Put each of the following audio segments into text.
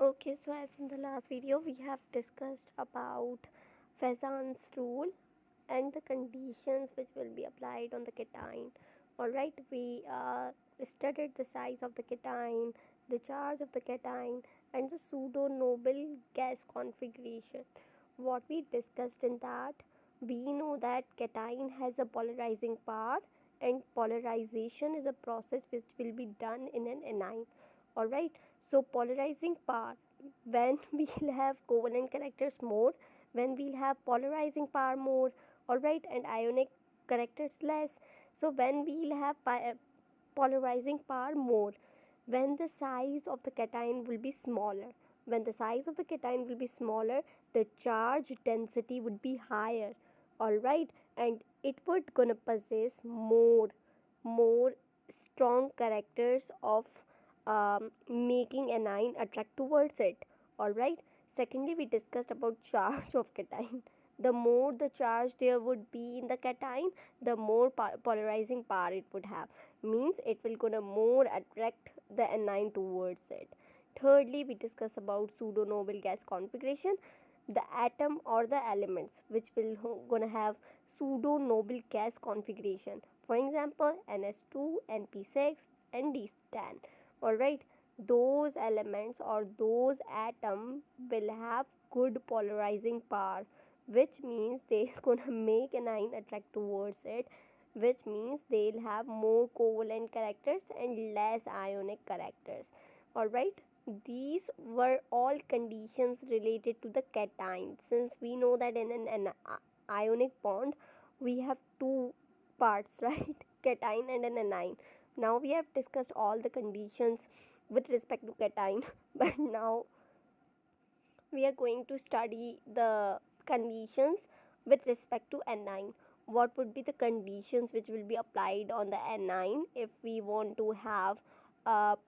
Okay, so as in the last video, we have discussed about Fazan's rule and the conditions which will be applied on the cation. Alright, we studied the size of the cation, the charge of the cation, and the pseudo-noble gas configuration. What we discussed in that, we know that cation has a polarizing power, and polarization is a process which will be done in an anion. Alright, so polarizing power, when we'll have covalent characters more, when we'll have polarizing power more, alright, and ionic characters less. So when we'll have polarizing power more, when the size of the cation will be smaller, when the size of the cation will be smaller, the charge density would be higher, alright, and it would gonna possess more strong characters of making anion attract towards it. Alright, secondly, we discussed about charge of cation. The more the charge there would be in the cation, the more polarizing power it would have, means it will gonna more attract the anion towards it. Thirdly, we discuss about pseudo noble gas configuration, the atom or the elements which will gonna have pseudo noble gas configuration. For example, ns2, np6, and d10. Alright, those elements or those atoms will have good polarizing power, which means they're gonna make an ion attract towards it, which means they'll have more covalent characters and less ionic characters. Alright, these were all conditions related to the cation. Since we know that in an ionic bond we have two parts, right? Cation and an anion. Now we have discussed all the conditions with respect to cation, but now we are going to study the conditions with respect to anion. What would be the conditions which will be applied on the anion if we want to have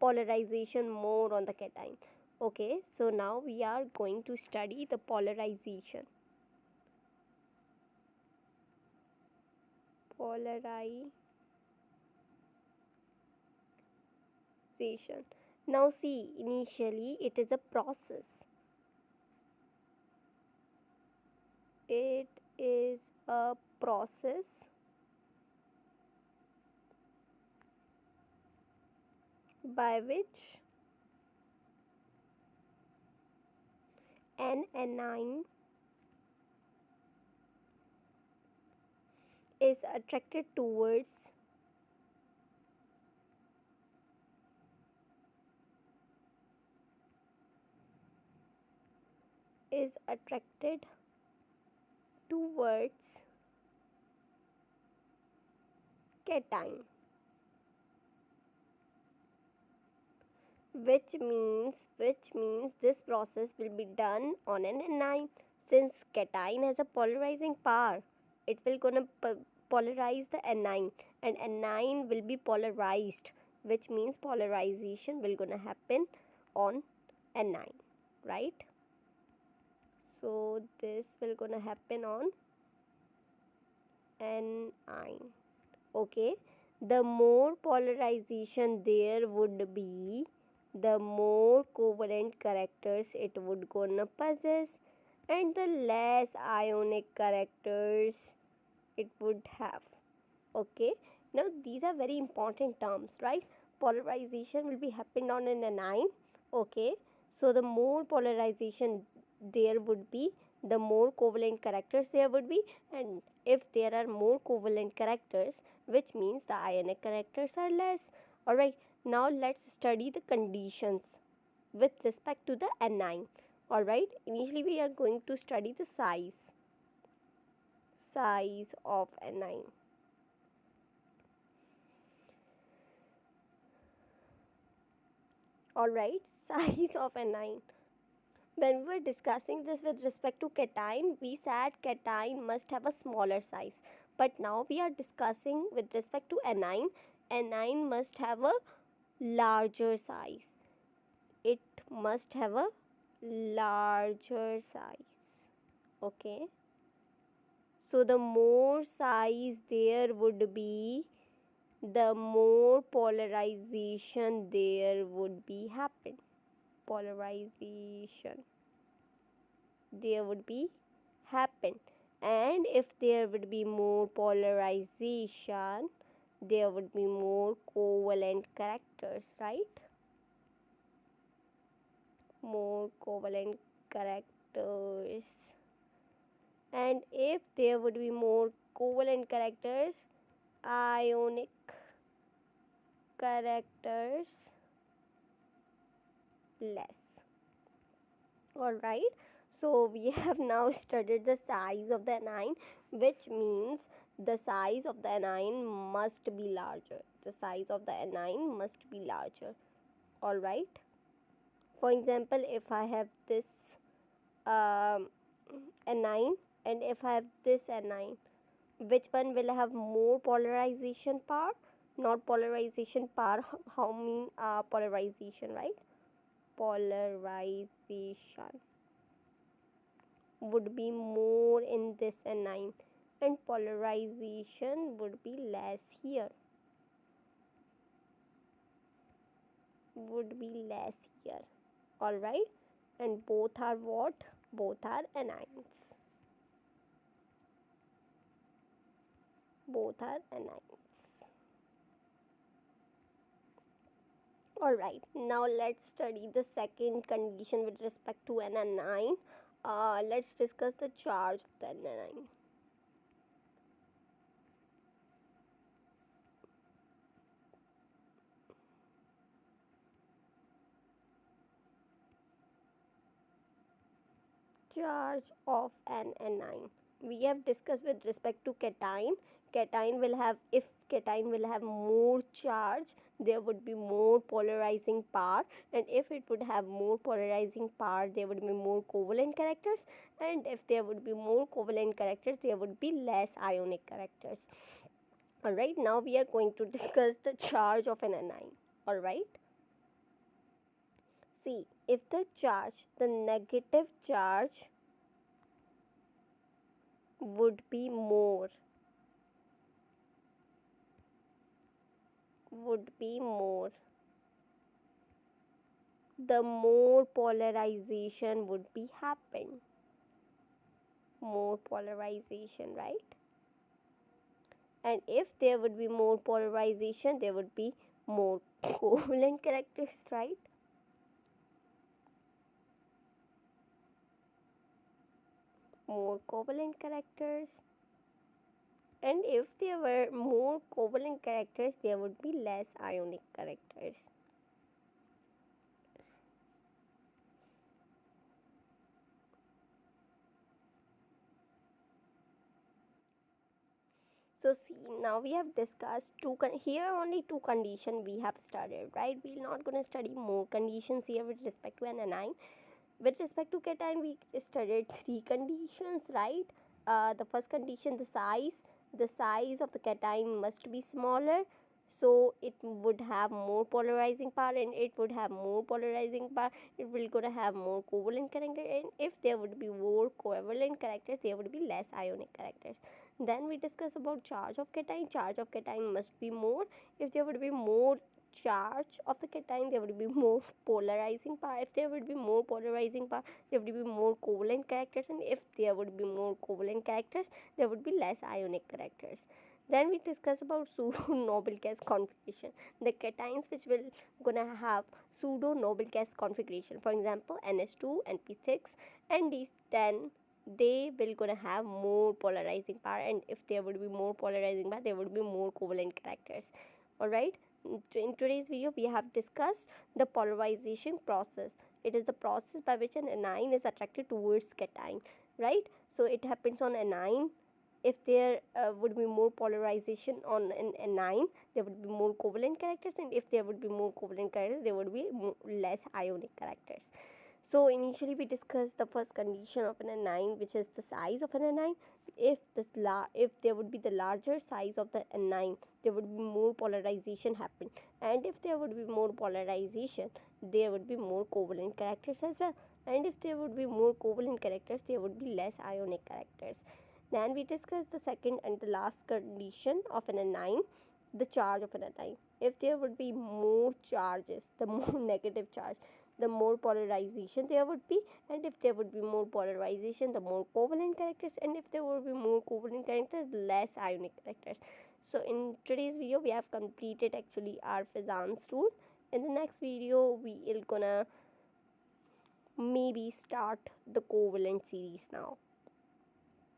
polarization more on the cation? Okay, so now we are going to study the polarization. Now see, initially it is a process. It is a process by which an anion is attracted towards cation, which means this process will be done on an anion. Since cation has a polarizing power, it will gonna polarize the anion, and anion will be polarized, which means polarization will gonna happen on anion, right? So this will gonna happen on anion. Okay, the more polarization there would be, the more covalent characters it would gonna possess, and the less ionic characters it would have. Okay, now these are very important terms, right? Polarization will be happened on an anion. Okay, so the more polarization there would be, the more covalent characters there would be, and if there are more covalent characters, which means the ionic characters are less. Alright, now let's study the conditions with respect to the anion. Alright, initially we are going to study the size of anion. Alright, size of anion. When we were discussing this with respect to cation, we said cation must have a smaller size. But now we are discussing with respect to anion, anion must have a larger size. It must have a larger size. Okay. So the more size there would be, the more polarization there would be happen. polarization there would be happen. And if there would be more polarization, there would be more covalent characters, right? More covalent characters. And if there would be more covalent characters, ionic characters less. Alright, so we have now studied the size of the anion, which means the size of the anion must be larger. The size of the anion must be larger. Alright, for example, if I have this anion and if I have this anion, which one will have more polarization power? Not polarization power, how mean polarization, right? Polarization would be more in this anion and polarization would be less here. Alright, and both are what? Both are anions. Alright, now let's study the second condition with respect to an anion. Let's discuss the charge of the anion. Charge of an anion. We have discussed with respect to cation. Cation will have, if cation will have more charge, there would be more polarizing power, and if it would have more polarizing power, there would be more covalent characters, and if there would be more covalent characters, there would be less ionic characters. Alright, now we are going to discuss the charge of an anion. Alright, see, if the charge, the negative charge would be more, the more polarization would be happen. More polarization, right? And if there would be more polarization, there would be more covalent characters, right? More covalent characters. And if there were more covalent characters, there would be less ionic characters. So see, now we have discussed here only two conditions we have studied, right? We're not going to study more conditions here with respect to an anion. With respect to cation, we studied three conditions, right? The first condition, the size of the cation must be smaller, so it would have more polarizing power, and it would have more polarizing power, it will gonna have more covalent characters, and if there would be more covalent characters, there would be less ionic characters. Then we discuss about charge of cation. Charge of cation must be more. If there would be more charge of the cation, there would be more polarizing power. If there would be more polarizing power, there would be more covalent characters, and if there would be more covalent characters, there would be less ionic characters. Then we discuss about pseudo noble gas configuration, the cations which will gonna have pseudo noble gas configuration, for example NH2, NP6 and D10, they will gonna have more polarizing power, and if there would be more polarizing power, there would be more covalent characters. Alright, in today's video we have discussed the polarization process. It is the process by which an anion is attracted towards cation, right? So it happens on anion. If there would be more polarization on an anion, there would be more covalent characters, and if there would be more covalent characters, there would be less ionic characters. So initially we discussed the first condition of an anion, which is the size of an anion. If there would be the larger size of the anion, there would be more polarization happen, and if there would be more polarization, there would be more covalent characters as well, and if there would be more covalent characters, there would be less ionic characters. Then we discussed the second and the last condition of an anion, the charge of an anion. If there would be more charges, the more negative charge, the more polarization there would be, and if there would be more polarization, the more covalent characters, and if there would be more covalent characters, less ionic characters. So in today's video we have completed actually our Fazan'A rule. In the next video we will gonna maybe start the covalent series now.